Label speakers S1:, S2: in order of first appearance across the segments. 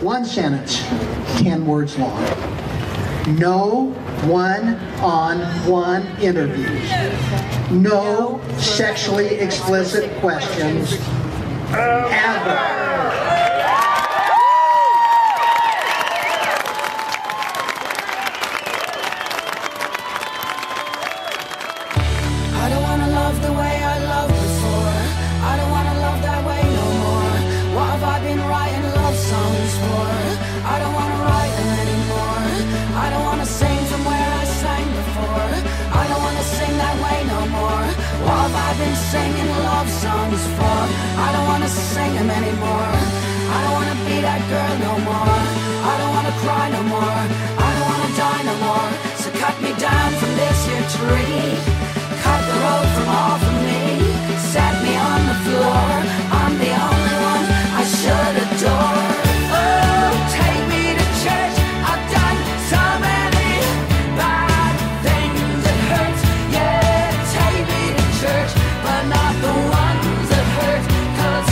S1: One sentence, 10 words long. No one-on-one interviews. No sexually explicit questions ever.
S2: I don't wanna love the way I loved before. I don't wanna love that way no more. What have I been writing love songs for? I don't wanna write them anymore. I don't wanna sing from where I sang before. I don't wanna sing that way no more. What have I been singing love songs for? I don't wanna sing them anymore. I don't wanna be that girl no more. I don't wanna cry no more. I don't wanna die no more. So cut me down from this here tree. Cut the road from off of me. Set me on the floor. I'm the only one I should adore. Oh, take me to church. I've done so many bad things that hurt. Yeah, take me to church, but not the ones that hurt. 'Cause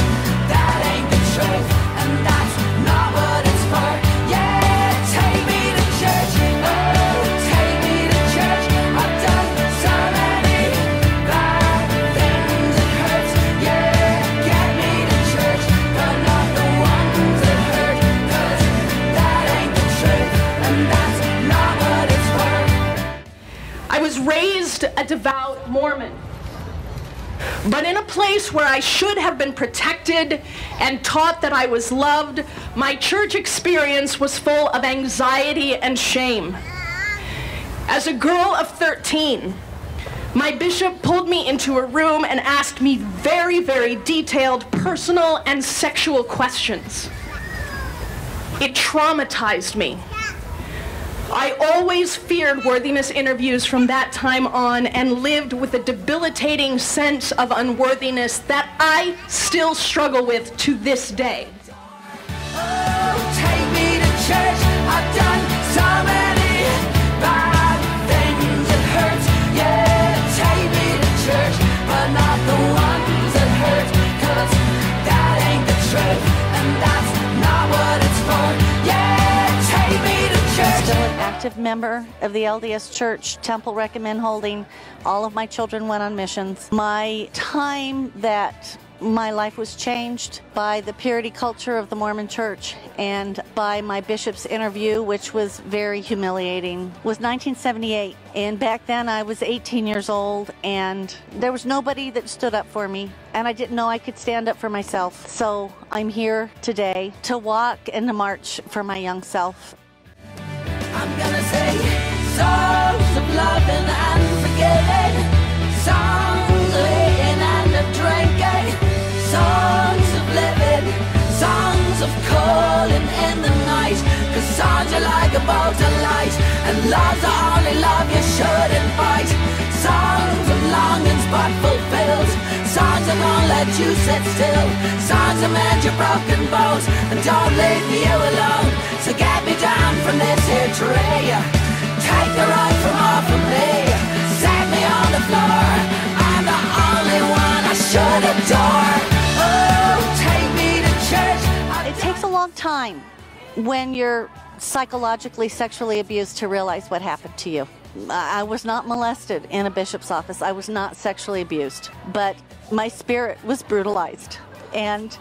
S2: that ain't the truth, and that's not what it's for. Yeah, take me to church. Oh, take me to church. I've done so many bad things that hurt. Yeah, get me to church, but not the ones that hurt. 'Cause that ain't the truth, and that's not what it's for.
S3: I was raised a devout Mormon, but in a place where I should have been protected and taught that I was loved, my church experience was full of anxiety and shame. As a girl of 13, my bishop pulled me into a room and asked me very, very detailed personal and sexual questions. It traumatized me. I always feared worthiness interviews from that time on and lived with a debilitating sense of unworthiness that I still struggle with to this day.
S2: Oh, take me to church. I've done so many bad things that hurt. Yeah, take me to church, but not the ones that hurt. 'Cause that ain't the truth, and that's not what it's for. Yeah, take me to church.
S4: Still an active member of the LDS Church. Temple recommend holding. All of my children went on missions. My time that my life was changed by the purity culture of the Mormon Church and by my bishop's interview, which was very humiliating, was 1978. And back then I was 18 years old and there was nobody that stood up for me. And I didn't know I could stand up for myself. So I'm here today to walk and to march for my young self.
S2: I'm gonna sing songs of loving and forgiving, songs of eating and of drinking, songs of living, songs of calling in the night. 'Cause songs are like a bolt of light, and love's the only love you shouldn't fight. Songs of longings but fulfilled, songs that won't let you sit still, songs that mend your broken bones and don't leave you alone. So get me down from this here tree, take the road from off of me, set me on the floor. I'm the only one I should adore. Oh, take me to church.
S4: It takes a long time when you're psychologically sexually abused to realize what happened to you. I was not molested in a bishop's office. I was not sexually abused, but my spirit was brutalized. And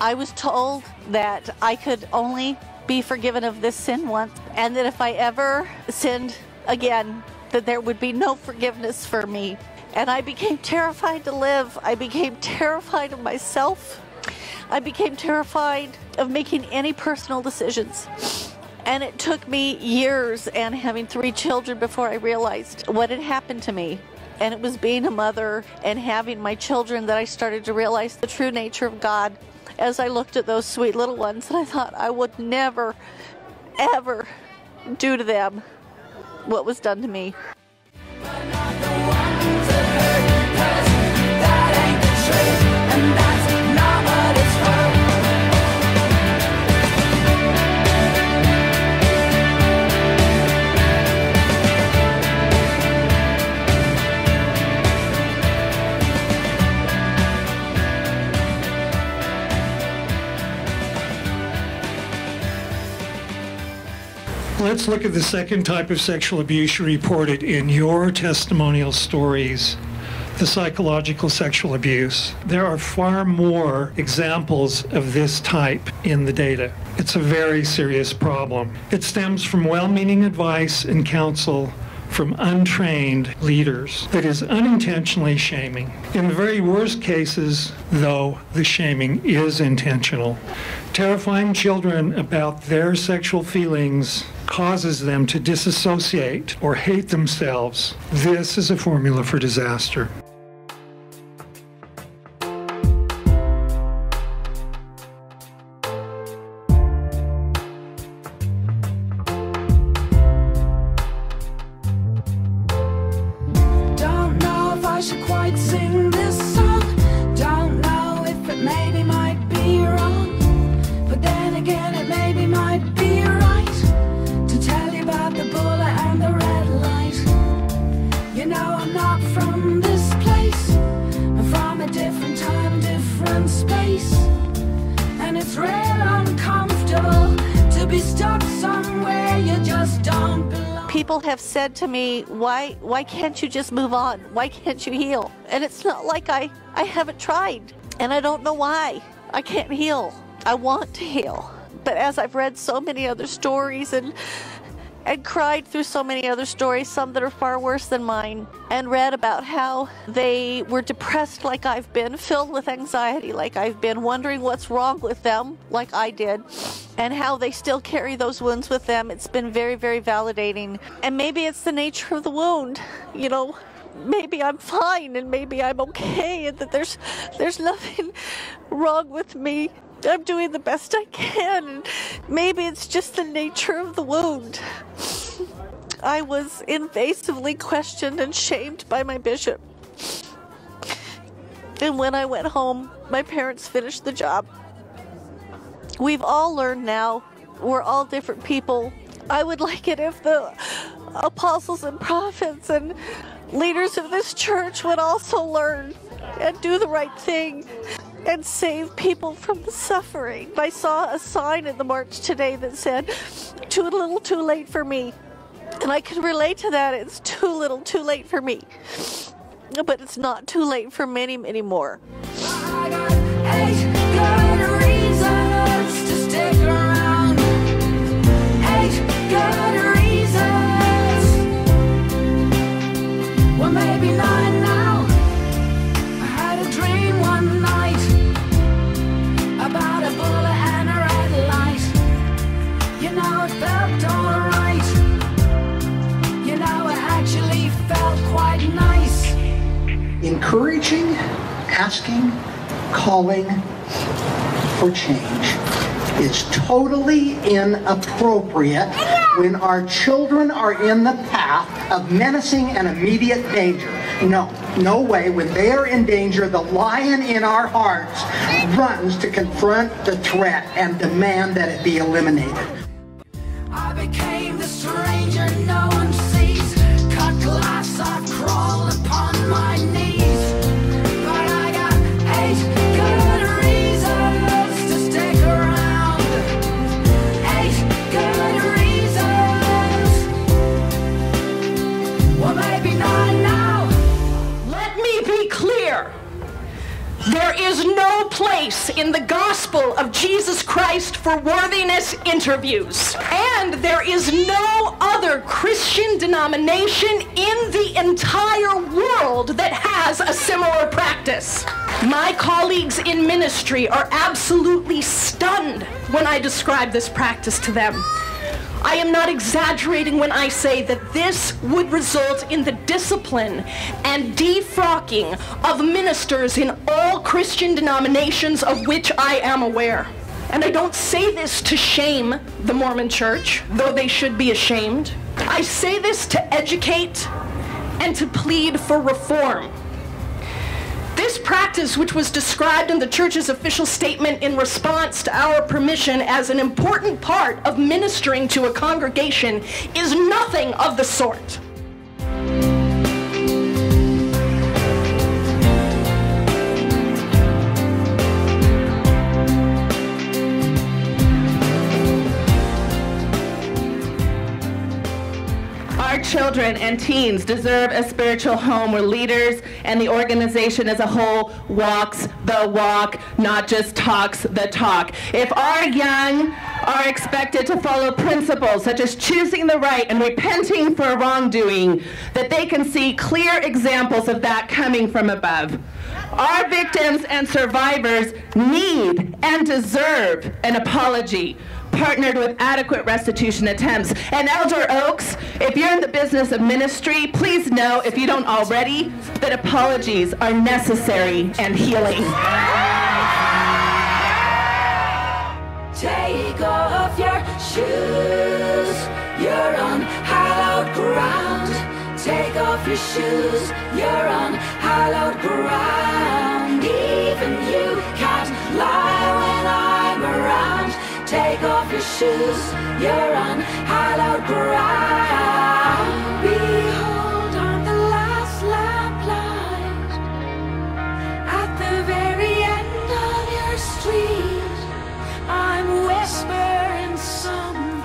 S4: I was told that I could only be forgiven of this sin once, and that if I ever sinned again, that there would be no forgiveness for me. And I became terrified to live. I became terrified of myself. I became terrified of making any personal decisions. And it took me years and having 3 children before I realized what had happened to me. And it was being a mother and having my children that I started to realize the true nature of God as I looked at those sweet little ones. And I thought I would never, ever do to them what was done to me.
S2: But not the ones that hurt, 'cause that ain't the truth, and that's not what it's for.
S5: Let's look at the second type of sexual abuse you reported in your testimonial stories, the psychological sexual abuse. There are far more examples of this type in the data. It's a very serious problem. It stems from well-meaning advice and counsel from untrained leaders that is unintentionally shaming. In the very worst cases, though, the shaming is intentional. Terrifying children about their sexual feelings causes them to disassociate or hate themselves. This is a formula for disaster.
S2: Don't know if I should quite sing this song. Don't know if it maybe might be wrong. But then again, it maybe might be right to tell you about the bullet and the red light. You know I'm not from this place. I'm from a different time, different space. And it's real uncomfortable to be stuck somewhere you just don't belong.
S4: People have said to me, why can't you just move on? Why can't you heal? And it's not like I haven't tried. And I don't know why I can't heal. I want to heal. But as I've read so many other stories and cried through so many other stories, some that are far worse than mine, and read about how they were depressed like I've been, filled with anxiety like I've been, wondering what's wrong with them like I did, and how they still carry those wounds with them. It's been very, very validating. And maybe it's the nature of the wound, you know. Maybe I'm fine and maybe I'm okay and that there's nothing wrong with me. I'm doing the best I can, and maybe it's just the nature of the wound. I was invasively questioned and shamed by my bishop. And when I went home, my parents finished the job. We've all learned now. We're all different people. I would like it if the apostles and prophets and leaders of this church would also learn and do the right thing and save people from the suffering. I saw a sign in the march today that said, "Too little, too late for me." And I can relate to that. It's too little, too late for me. But it's not too late for many, many more.
S2: I got 8 good reasons to stick around. 8 good reasons. Well, maybe 9 now. I had a dream one night about a bullet and a red light. You know, it felt alright. You know, it actually felt quite nice.
S1: Encouraging, asking, calling for change is totally inappropriate when our children are in the path of menacing and immediate danger. No way. When they are in danger, the lion in our hearts runs to confront the threat and demand that it be eliminated.
S2: I became the stranger no one sees. Cut glass, I crawl upon my knees. But I got 8 good reasons to stick around. 8 good reasons. Well, maybe 9 now.
S3: Let me be clear. There is no place in the gospel of Jesus Christ for worthiness interviews. And there is no other Christian denomination in the entire world that has a similar practice. My colleagues in ministry are absolutely stunned when I describe this practice to them. I am not exaggerating when I say that this would result in the discipline and defrocking of ministers in all Christian denominations of which I am aware. And I don't say this to shame the Mormon Church, though they should be ashamed. I say this to educate and to plead for reform. This practice, which was described in the church's official statement in response to our permission as an important part of ministering to a congregation, is nothing of the sort.
S6: Our children and teens deserve a spiritual home where leaders and the organization as a whole walks the walk, not just talks the talk. If our young are expected to follow principles such as choosing the right and repenting for wrongdoing, that they can see clear examples of that coming from above. Our victims and survivors need and deserve an apology, partnered with adequate restitution attempts. And Elder Oaks, if you're in the business of ministry, please know, if you don't already, that apologies are necessary and healing.
S2: Take off your shoes, you're on hallowed ground. Take off your shoes, you're on hallowed ground. Even you can't lie when I'm around. Take off your shoes, you're on hallowed ground. Behold, on the last lamplight, at the very end of your street, I'm whispering something.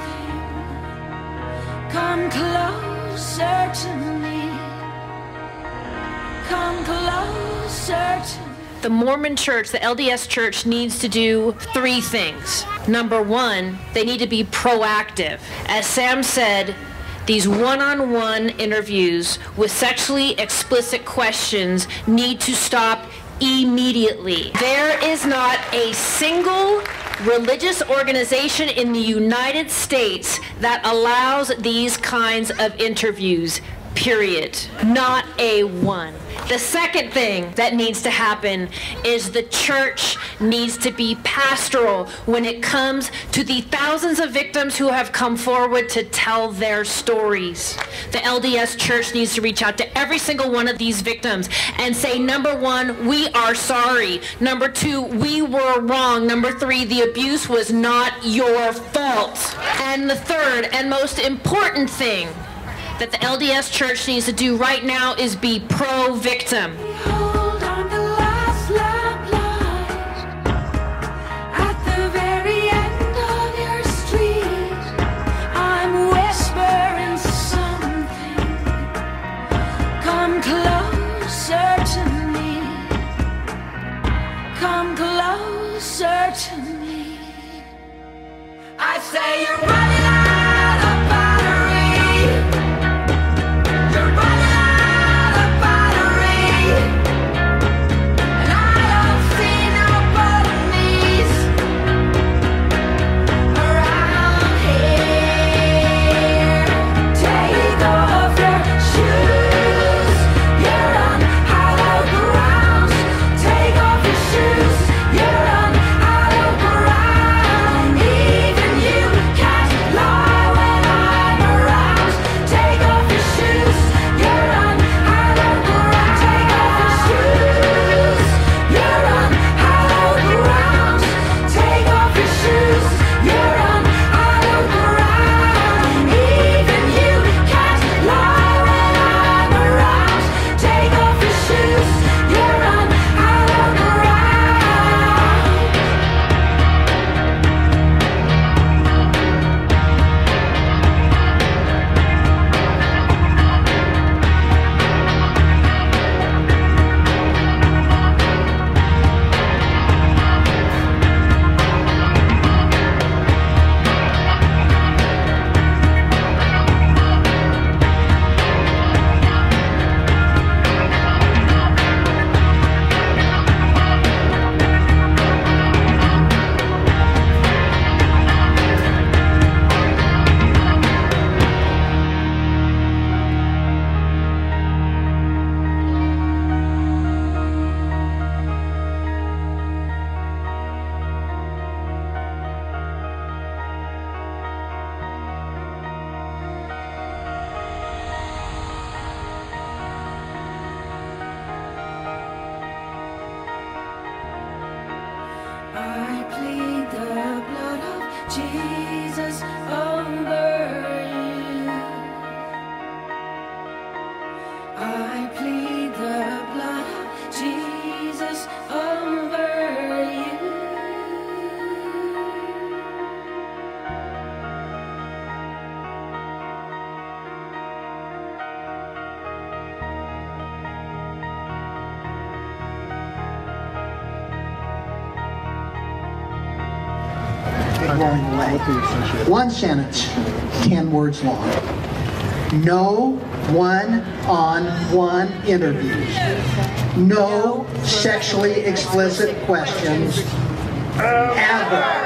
S2: Come closer to me. Come closer to me.
S7: The Mormon Church, the LDS Church, needs to do 3 things. Number 1, they need to be proactive. As Sam said, these one-on-one interviews with sexually explicit questions need to stop immediately. There is not a single religious organization in the United States that allows these kinds of interviews, period. Not a one. The second thing that needs to happen is the church needs to be pastoral when it comes to the thousands of victims who have come forward to tell their stories. The LDS Church needs to reach out to every single one of these victims and say, number 1, we are sorry. Number 2, we were wrong. Number 3, the abuse was not your fault. And the third and most important thing that the LDS Church needs to do right now is be pro-victim.
S2: Hold on the last lamplight, at the very end of your street, I'm whispering something. Come closer to me. Come closer to me. I say you're running out of battery. You're running out of battery, and I don't see no bottomies around here. Take off your shoes, you're on hallowed ground. Take off your shoes, you're on hallowed ground. Even you can't lie when I'm around. Take off your shoes, you're on hallowed ground. Take off your shoes, you're on hallowed ground. Take off your shoes, you're on hallowed ground. Even you can't lie when I'm around. Take off your shoes, you're on hallowed ground. I plead the blood of Jesus over you. I plead the blood of Jesus over you.
S1: throwing away. One sentence, 10 words long. No one-on-one interviews. No sexually explicit questions ever.